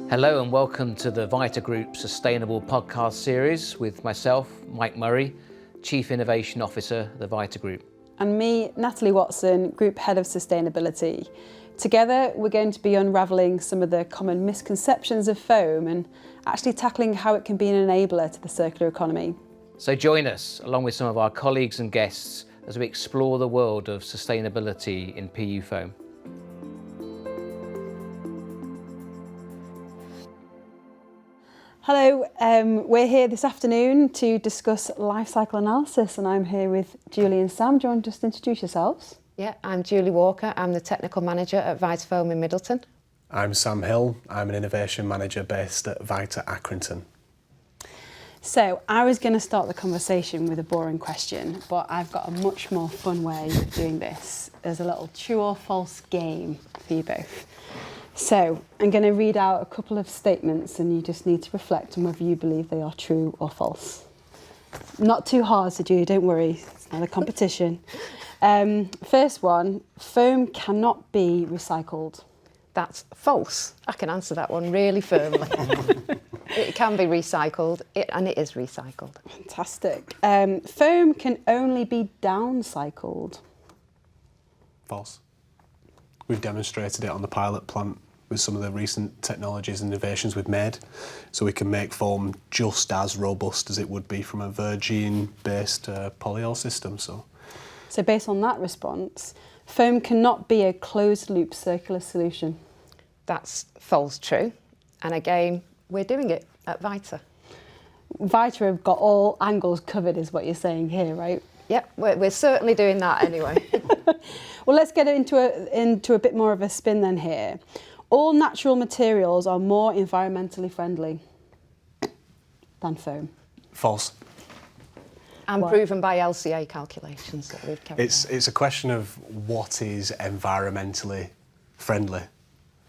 Hello and welcome to the Vita Group Sustainable Podcast Series with myself, Mike Murray, Chief Innovation Officer of the Vita Group. And me, Natalie Watson, Group Head of Sustainability. Together, we're going to be unravelling some of the common misconceptions of foam and actually tackling how it can be an enabler to the circular economy. So join us, along with some of our colleagues and guests, as we explore the world of sustainability in PU foam. Hello, we're here this afternoon to discuss life cycle analysis, and I'm here with Julie and Sam. Do you want to just introduce yourselves? Yeah, I'm Julie Walker. I'm the Technical Manager at Vita Foam in Middleton. I'm Sam Hill. I'm an Innovation Manager based at Vita Accrington. So I was going to start the conversation with a boring question, but I've got a much more fun way of doing this. There's a little true or false game for you both. So I'm going to read out a couple of statements and you just need to reflect on whether you believe they are true or false. Not too hard to do, don't worry, it's not a competition. First one, foam cannot be recycled. That's false. I can answer that one really firmly. It can be recycled, and it is recycled. Fantastic. Foam can only be downcycled. False. We've demonstrated it on the pilot plant with some of the recent technologies and innovations we've made. So we can make foam just as robust as it would be from a virgin-based polyol system. So based on that response, foam cannot be a closed-loop circular solution. That's false true. And again, we're doing it at Vita. Vita have got all angles covered is what you're saying here, right? Yep, we're certainly doing that anyway. Well, let's get into a bit more of a spin then here. All natural materials are more environmentally friendly than foam. false. And Why? proven by LCA calculations that we've carried out. It's a question of what is environmentally friendly.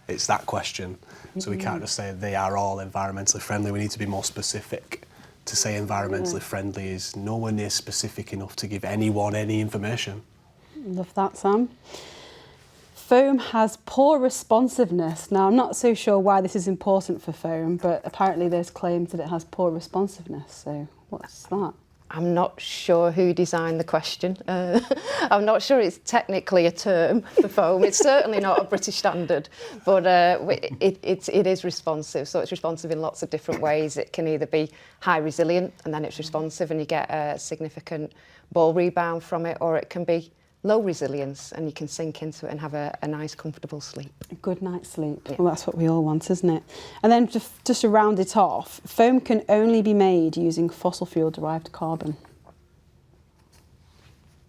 It's that question. So we can't just say they are all environmentally friendly. We need to be more specific. To say environmentally friendly is nowhere near specific enough to give anyone any information. Love that, Sam. Foam has poor responsiveness. Now, I'm not so sure why this is important for foam, but apparently there's claims that it has poor responsiveness. So what's that? I'm not sure who designed the question. I'm not sure it's technically a term for foam. It's certainly not a British standard, but it is responsive. So it's responsive in lots of different ways. It can either be high resilient and then it's responsive and you get a significant ball rebound from it, or it can be low resilience and you can sink into it and have a nice comfortable sleep. A good night's sleep. Yeah. Well, that's what we all want, isn't it? And then just to round it off, foam can only be made using fossil fuel derived carbon.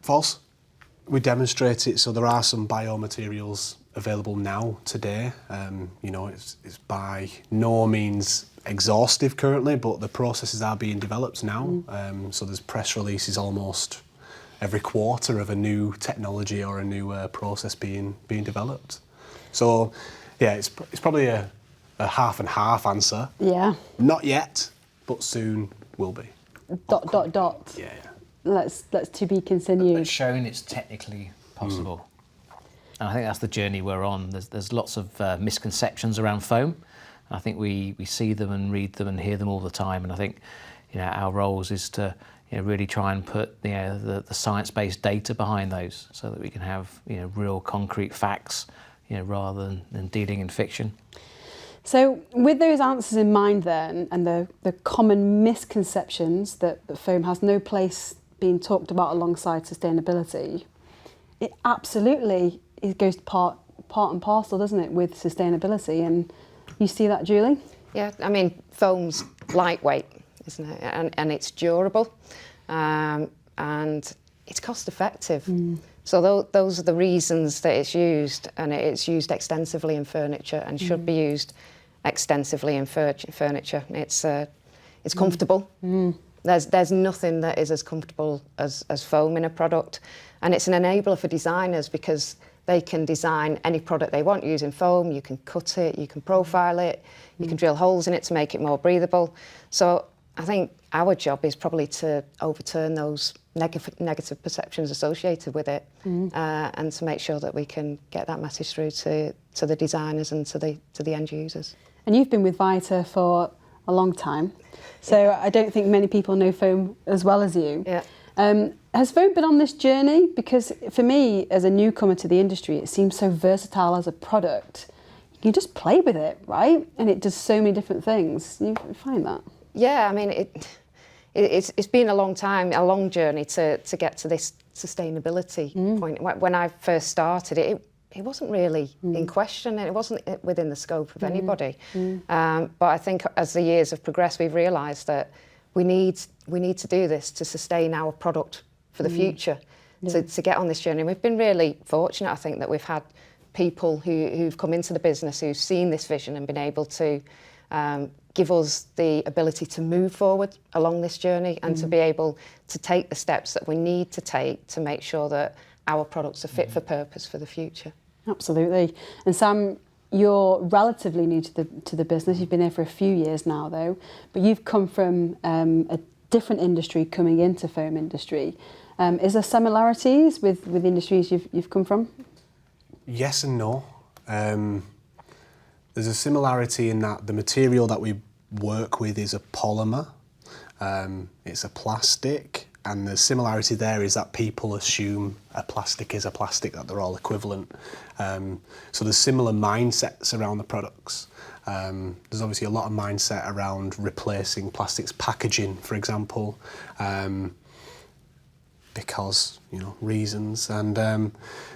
False. We demonstrate it, so there are some biomaterials available now, today. It's by no means exhaustive currently, but the processes are being developed now. So there's press releases almost every quarter of a new technology or a new process being developed. So, yeah, it's probably a half and half answer. Yeah. Not yet, but soon will be. ... Yeah. Let's to be continued. It's shown it's technically possible. And I think that's the journey we're on. There's lots of misconceptions around foam. And I think we see them and read them and hear them all the time. And I think our roles is to really try and put the science-based data behind those so that we can have real concrete facts rather than dealing in fiction. So with those answers in mind then, and the common misconceptions that foam has no place being talked about alongside sustainability, it absolutely goes part and parcel, doesn't it, with sustainability? And you see that, Julie? Yeah, I mean, foam's lightweight, isn't it? And it's durable, and it's cost effective. So those are the reasons that it's used, and it's used extensively in furniture and should be used extensively in furniture. It's comfortable. There's nothing that is as comfortable as foam in a product, and it's an enabler for designers because they can design any product they want using foam. You can cut it, you can profile it, you can drill holes in it to make it more breathable. So I think our job is probably to overturn those negative perceptions associated with it, and to make sure that we can get that message through to the designers and to the end users. And you've been with Vita for a long time, so I don't think many people know foam as well as you. Yeah. Has foam been on this journey? Because for me, as a newcomer to the industry, it seems so versatile as a product. You can just play with it, right? And it does so many different things. You find that? Yeah, I mean, it's been a long time, a long journey to get to this sustainability point. When I first started, it wasn't really in question, and it wasn't within the scope of anybody. But I think as the years have progressed, we've realised that we need to do this to sustain our product for the future, to get on this journey. And we've been really fortunate, I think, that we've had people who've come into the business who've seen this vision and been able to give us the ability to move forward along this journey and to be able to take the steps that we need to take to make sure that our products are fit for purpose for the future. Absolutely. And Sam, you're relatively new to the business. You've been there for a few years now, though, but you've come from a different industry coming into foam industry. Is there similarities with industries you've come from? Yes and no. There's a similarity in that the material that we work with is a polymer. It's a plastic, and the similarity there is that people assume a plastic is a plastic, that they're all equivalent. So there's similar mindsets around the products. There's obviously a lot of mindset around replacing plastics packaging, for example, because, reasons. And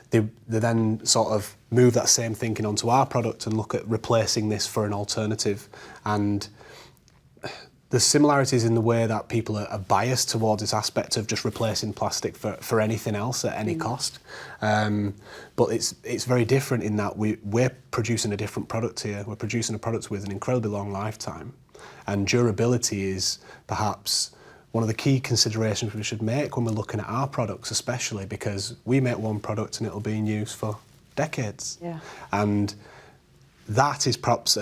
they then sort of move that same thinking onto our product and look at replacing this for an alternative. And there's similarities in the way that people are biased towards this aspect of just replacing plastic for anything else at any cost. But it's very different in that we're producing a different product here. We're producing a product with an incredibly long lifetime, and durability is perhaps one of the key considerations we should make when we're looking at our products, especially because we make one product and it'll be in use for decades. Yeah. And that is perhaps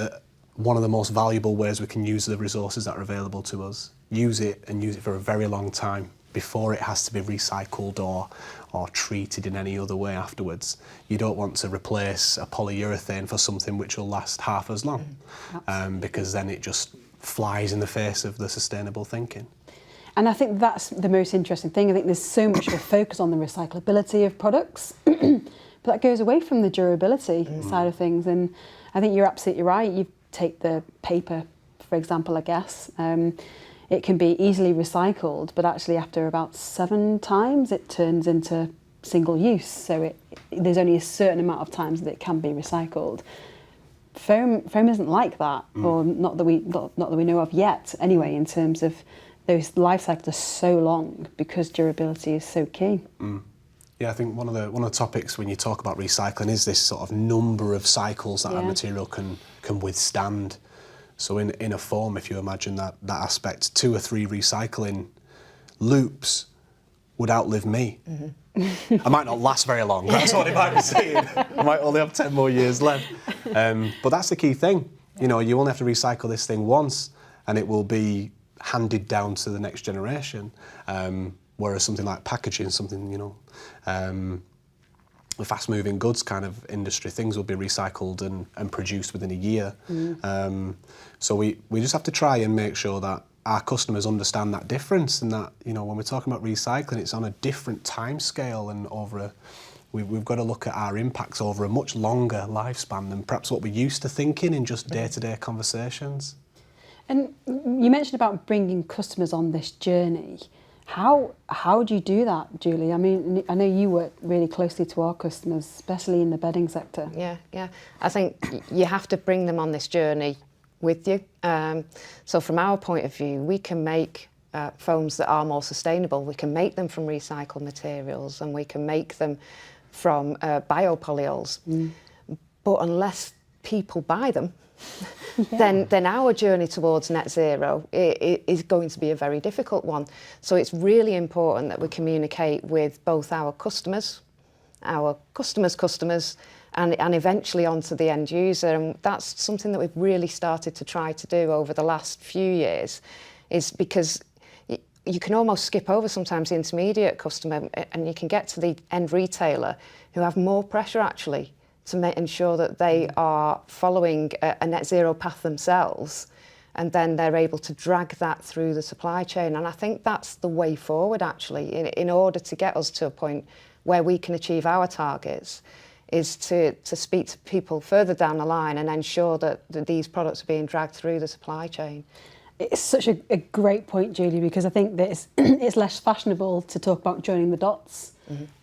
one of the most valuable ways we can use the resources that are available to us. Use it for a very long time before it has to be recycled or treated in any other way afterwards. You don't want to replace a polyurethane for something which will last half as long, because then it just flies in the face of the sustainable thinking. And I think that's the most interesting thing. I think there's so much of a focus on the recyclability of products, but that goes away from the durability side of things. And I think you're absolutely right. You take the paper, for example, I guess. It can be easily recycled, but actually after about 7 times it turns into single use. So there's only a certain amount of times that it can be recycled. Foam isn't like that, or not that we know of yet. Anyway, in terms of those life cycles are so long because durability is so key. Yeah, I think one of the topics when you talk about recycling is this sort of number of cycles that a material can withstand. So in a foam, if you imagine that aspect, 2 or 3 recycling loops would outlive me. I might not last very long, that's what it might be saying. I might only have 10 more years left. But that's the key thing. You only have to recycle this thing once and it will be handed down to the next generation. Whereas something like packaging, the fast-moving goods kind of industry, things will be recycled and produced within a year. So we just have to try and make sure that our customers understand that difference, and that when we're talking about recycling, it's on a different time scale, and we've got to look at our impacts over a much longer lifespan than perhaps what we're used to thinking in just day-to-day conversations. And you mentioned about bringing customers on this journey. How do you do that, Julie? I mean, I know you work really closely to our customers, especially in the bedding sector. Yeah. I think you have to bring them on this journey with you. So from our point of view, we can make foams that are more sustainable. We can make them from recycled materials, and we can make them from biopolyols. But unless people buy them, then our journey towards net zero is going to be a very difficult one. So it's really important that we communicate with both our customers, and eventually onto the end user. And that's something that we've really started to try to do over the last few years, is because you can almost skip over sometimes the intermediate customer, and you can get to the end retailer who have more pressure actually to ensure that they are following a net zero path themselves, and then they're able to drag that through the supply chain. And I think that's the way forward actually, in order to get us to a point where we can achieve our targets, is to speak to people further down the line and ensure that these products are being dragged through the supply chain. It's such a great point, Julie, because I think that it's less fashionable to talk about joining the dots.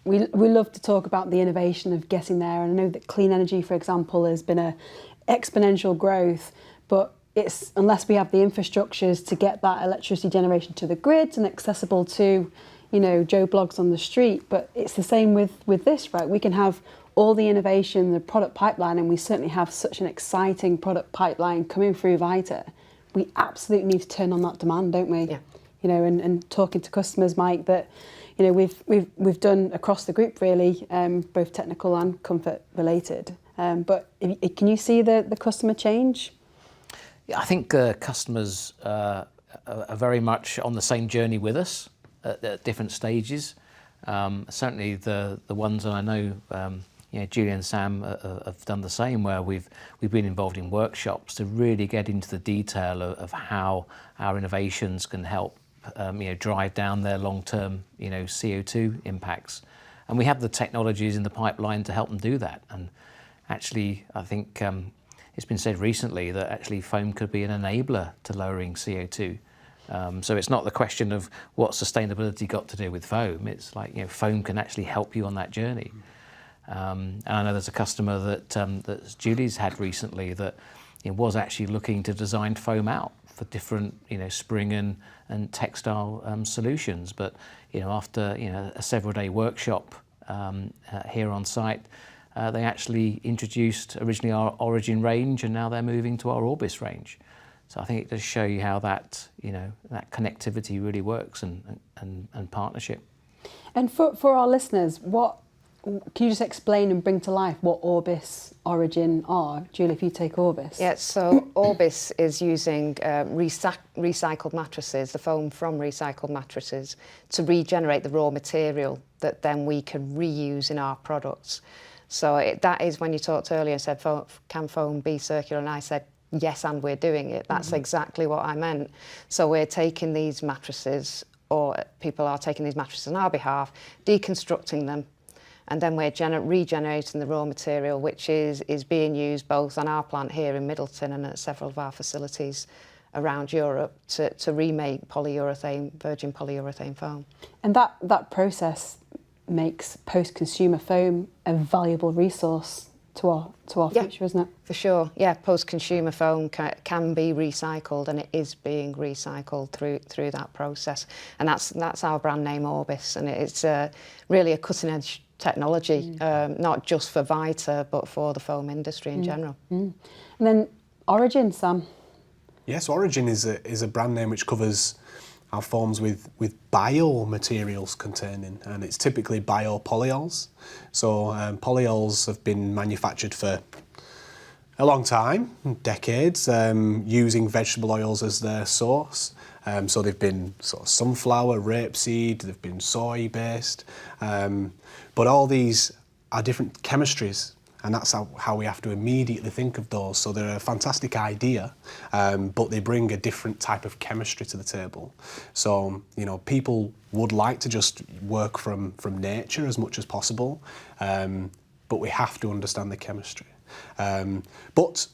We love to talk about the innovation of getting there, and I know that clean energy, for example, has been a exponential growth, but it's unless we have the infrastructures to get that electricity generation to the grids and accessible to, you know, Joe Bloggs on the street. But it's the same with this, right? We can have all the innovation, the product pipeline, and we certainly have such an exciting product pipeline coming through Vita. We absolutely need to turn on that demand, don't we? Yeah. You know, and talking to customers, Mike, that, you know, we've done across the group really, both technical and comfort related. But can you see the customer change? Yeah, I think customers are very much on the same journey with us at different stages. Certainly the ones that I know, you know, Julie and Sam have done the same, where we've been involved in workshops to really get into the detail of how our innovations can help you know, drive down their long-term, you know, CO2 impacts. And we have the technologies in the pipeline to help them do that. And actually, I think it's been said recently that actually foam could be an enabler to lowering CO2. So it's not the question of what sustainability got to do with foam. It's like, you know, foam can actually help you on that journey. And I know there's a customer that Julie's had recently that, you know, was actually looking to design foam out for different, you know, spring and textile solutions. But, you know, after, you know, a several-day workshop here on site, they actually introduced originally our Origin range, and now they're moving to our Orbis range. So I think it does show you how that, you know, that connectivity really works and partnership. And for our listeners, can you just explain and bring to life what Orbis, Origin are? Julie, if you take Orbis. Yeah, so Orbis is using recycled mattresses, the foam from recycled mattresses, to regenerate the raw material that then we can reuse in our products. So that is when you talked earlier and said, can foam be circular? And I said, yes, and we're doing it. That's exactly what I meant. So we're taking these mattresses, or people are taking these mattresses on our behalf, deconstructing them, and then we're regenerating the raw material, which is being used both on our plant here in Middleton and at several of our facilities around Europe to remake polyurethane, virgin polyurethane foam. And that process makes post-consumer foam a valuable resource to our future, isn't it? For sure, yeah. Post-consumer foam can be recycled, and it is being recycled through that process. And that's our brand name, Orbis, and it's really a cutting-edge technology, not just for Vita, but for the foam industry in general. And then Origin, Sam. Yes, Origin is a brand name which covers our foams with biomaterials containing, and it's typically biopolyols. So polyols have been manufactured for a long time, decades, using vegetable oils as their source. So they've been sort of sunflower, rapeseed, they've been soy-based, but all these are different chemistries, and that's how we have to immediately think of those. So they're a fantastic idea, but they bring a different type of chemistry to the table. So, you know, people would like to just work from nature as much as possible, but we have to understand the chemistry. But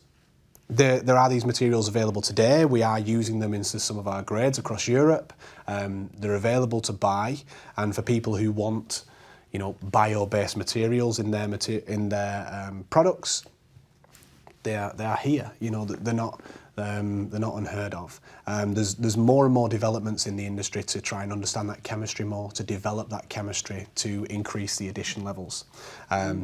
there are these materials available today. We are using them into some of our grades across Europe. They're available to buy, and for people who want, you know, bio-based materials in their products, they are here. You know, they're not unheard of. There's more and more developments in the industry to try and understand that chemistry more, to develop that chemistry to increase the addition levels.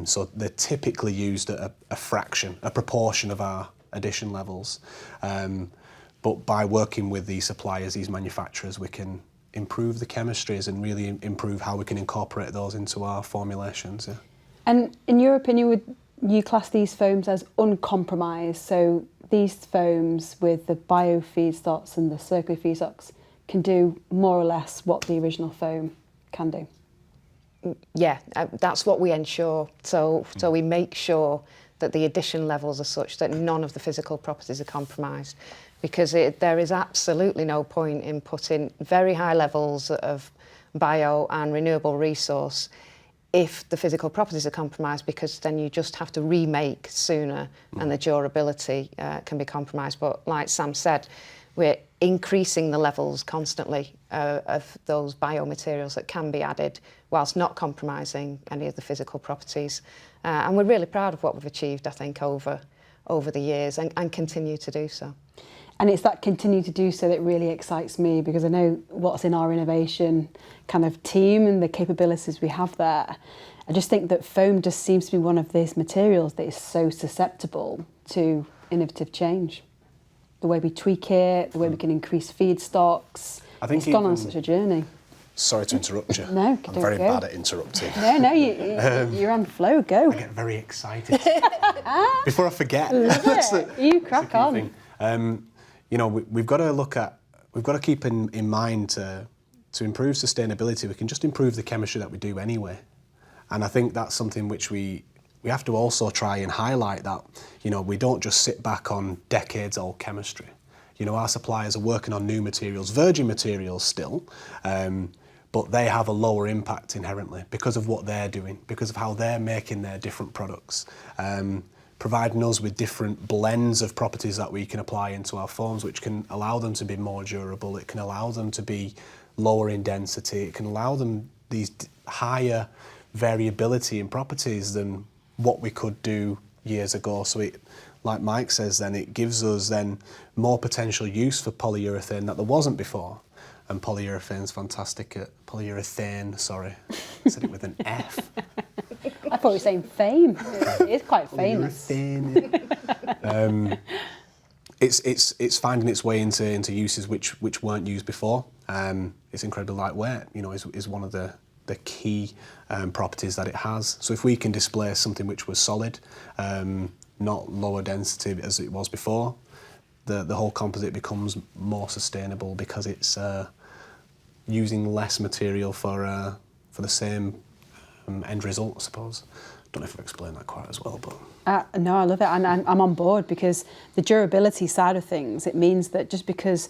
So they're typically used at a proportion of our addition levels. But by working with these suppliers, these manufacturers, we can improve the chemistries and really improve how we can incorporate those into our formulations. Yeah. And in your opinion, would you class these foams as uncompromised? So these foams with the bio feedstocks and the circular feedstocks can do more or less what the original foam can do. Yeah, that's what we ensure. So we make sure that the addition levels are such that none of the physical properties are compromised, because there is absolutely no point in putting very high levels of bio and renewable resource if the physical properties are compromised, because then you just have to remake sooner and the durability can be compromised. But like Sam said, we're increasing the levels constantly of those biomaterials that can be added whilst not compromising any of the physical properties. And we're really proud of what we've achieved, I think, over the years and continue to do so. And it's that continue to do so that really excites me, because I know what's in our innovation kind of team and the capabilities we have there. I just think that foam just seems to be one of these materials that is so susceptible to innovative change. The way we tweak it, the way we can increase feedstocks. I think it's gone on such a journey. Sorry to interrupt you. No, I'm very go. bad at interrupting. No, you're on flow, go. I get very excited. Before I forget. You crack on. Thing. You know, we've got to keep in mind to improve sustainability, we can just improve the chemistry that we do anyway. And I think that's something which we have to also try and highlight, that, you know, we don't just sit back on decades old chemistry. You know, our suppliers are working on new materials, virgin materials still, but they have a lower impact inherently because of what they're doing, because of how they're making their different products, providing us with different blends of properties that we can apply into our foams, which can allow them to be more durable, it can allow them to be lower in density, it can allow them these higher variability in properties than what we could do years ago. So it, like Mike says, then it gives us then more potential use for polyurethane that there wasn't before. And polyurethane's fantastic at polyurethane, sorry, I said it with an F. I thought you were saying fame. It is quite famous. It's finding its way into uses which weren't used before. It's incredibly lightweight, you know, is one of the key properties that it has. So if we can displace something which was solid, not lower density as it was before, the whole composite becomes more sustainable because it's using less material for the same end result, I suppose. Don't know if I've explained that quite as well, but... No, I love it, and I'm on board, because the durability side of things, it means that just because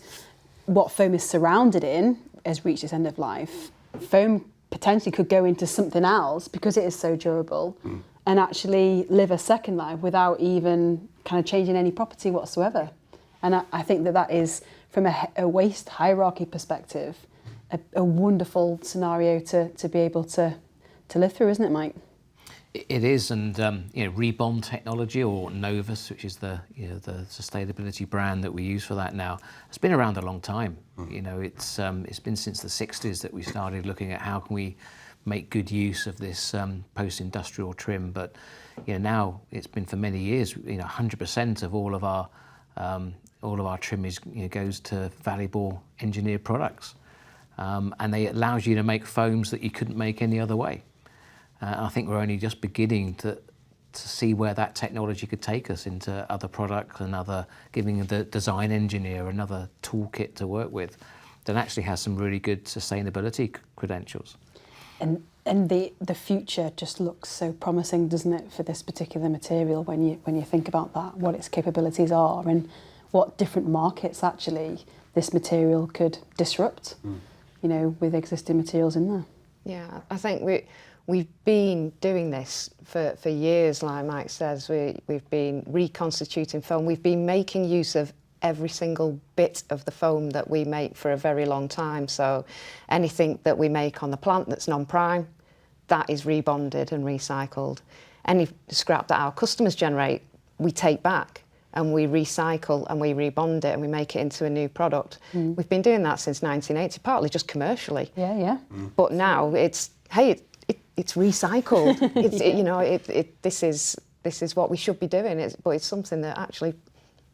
what foam is surrounded in has reached its end of life, foam potentially could go into something else because it is so durable and actually live a second life without even kind of changing any property whatsoever. And I think that is, from a waste hierarchy perspective, a wonderful scenario to be able to live through, isn't it, Mike? It is, and you know, Rebond Technology, or Novus, which is the sustainability brand that we use for that now, has been around a long time. You know, it's been since the 60s that we started looking at how can we make good use of this post-industrial trim. But you know, now it's been for many years. You know, 100% of all of our trim goes to valuable engineered products, and it allows you to make foams that you couldn't make any other way. I think we're only just beginning to see where that technology could take us into other products and giving the design engineer another toolkit to work with that actually has some really good sustainability credentials. And the future just looks so promising, doesn't it, for this particular material when you think about that, what its capabilities are and what different markets actually this material could disrupt, you know, with existing materials in there. Yeah, I think we've been doing this for years, like Mike says. We've been reconstituting foam. We've been making use of every single bit of the foam that we make for a very long time. So anything that we make on the plant that's non-prime, that is rebonded and recycled. Any scrap that our customers generate, we take back and we recycle and we rebond it and we make it into a new product. We've been doing that since 1980, partly just commercially. Yeah. But now it's, hey, it's recycled. You know, this is what we should be doing. But it's something that actually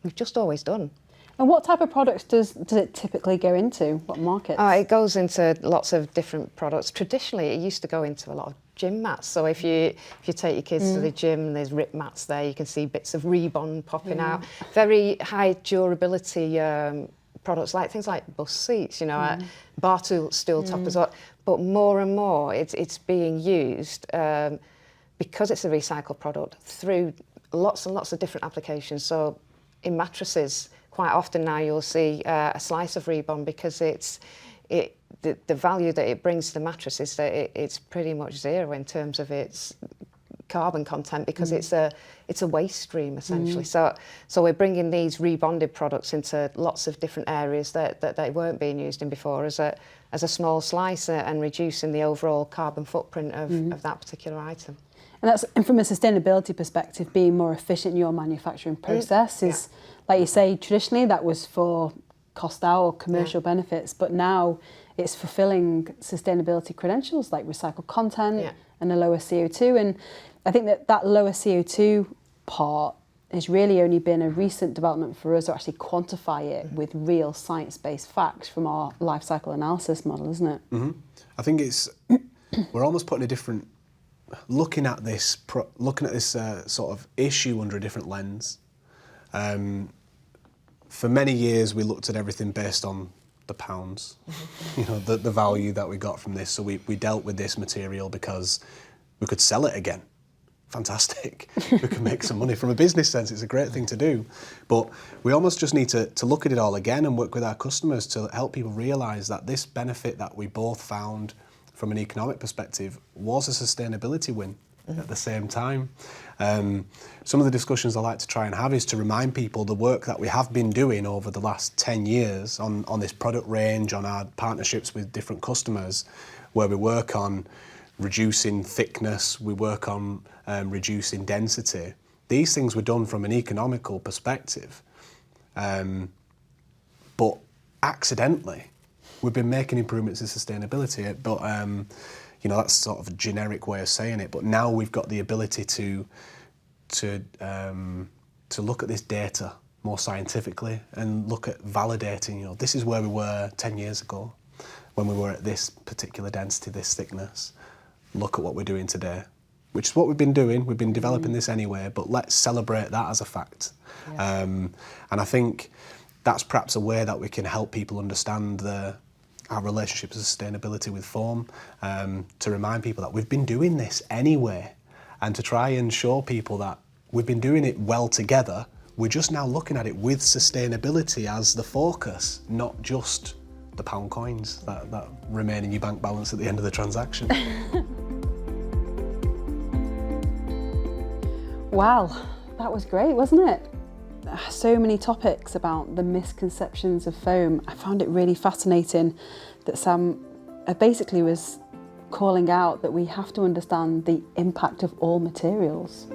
we've just always done. And what type of products does it typically go into? What markets? It goes into lots of different products. Traditionally, it used to go into a lot of gym mats. So if you take your kids to the gym, there's rip mats there. You can see bits of rebond popping out. Very high durability products like things like bus seats, you know, bar stool toppers, but more and more it's being used because it's a recycled product through lots and lots of different applications. So in mattresses, quite often now you'll see a slice of Rebond because the value that it brings to the mattress is that it's pretty much zero in terms of its carbon content because it's a waste stream essentially. So we're bringing these rebonded products into lots of different areas that they weren't being used in before as a small slice and reducing the overall carbon footprint of that particular item. And from a sustainability perspective, being more efficient in your manufacturing process is, like you say, traditionally that was for cost out or commercial benefits, but now it's fulfilling sustainability credentials like recycled content and a lower CO2. And I think that lower CO2 part has really only been a recent development for us to actually quantify it with real science-based facts from our life cycle analysis model, isn't it? I think we're almost putting a different, looking at this sort of issue under a different lens. For many years, we looked at everything based on the pounds, you know, the value that we got from this. So we dealt with this material because we could sell it again. Fantastic. We can make some money from a business sense. It's a great thing to do. But we almost just need to look at it all again and work with our customers to help people realise that this benefit that we both found from an economic perspective was a sustainability win at the same time. Some of the discussions I like to try and have is to remind people the work that we have been doing over the last 10 years on this product range, on our partnerships with different customers, where we work on reducing thickness, we work on reducing density. These things were done from an economical perspective, but accidentally we've been making improvements in sustainability. But you know, that's sort of a generic way of saying it. But now we've got the ability to look at this data more scientifically and look at validating. You know, this is where we were 10 years ago when we were at this particular density, this thickness. Look at what we're doing today, which is what we've been doing. We've been developing this anyway, but let's celebrate that as a fact. Yeah. And I think that's perhaps a way that we can help people understand our relationship to sustainability with foam, to remind people that we've been doing this anyway, and to try and show people that we've been doing it well together. We're just now looking at it with sustainability as the focus, not just the pound coins that remain in your bank balance at the end of the transaction. Wow, that was great, wasn't it? So many topics about the misconceptions of foam. I found it really fascinating that Sam basically was calling out that we have to understand the impact of all materials.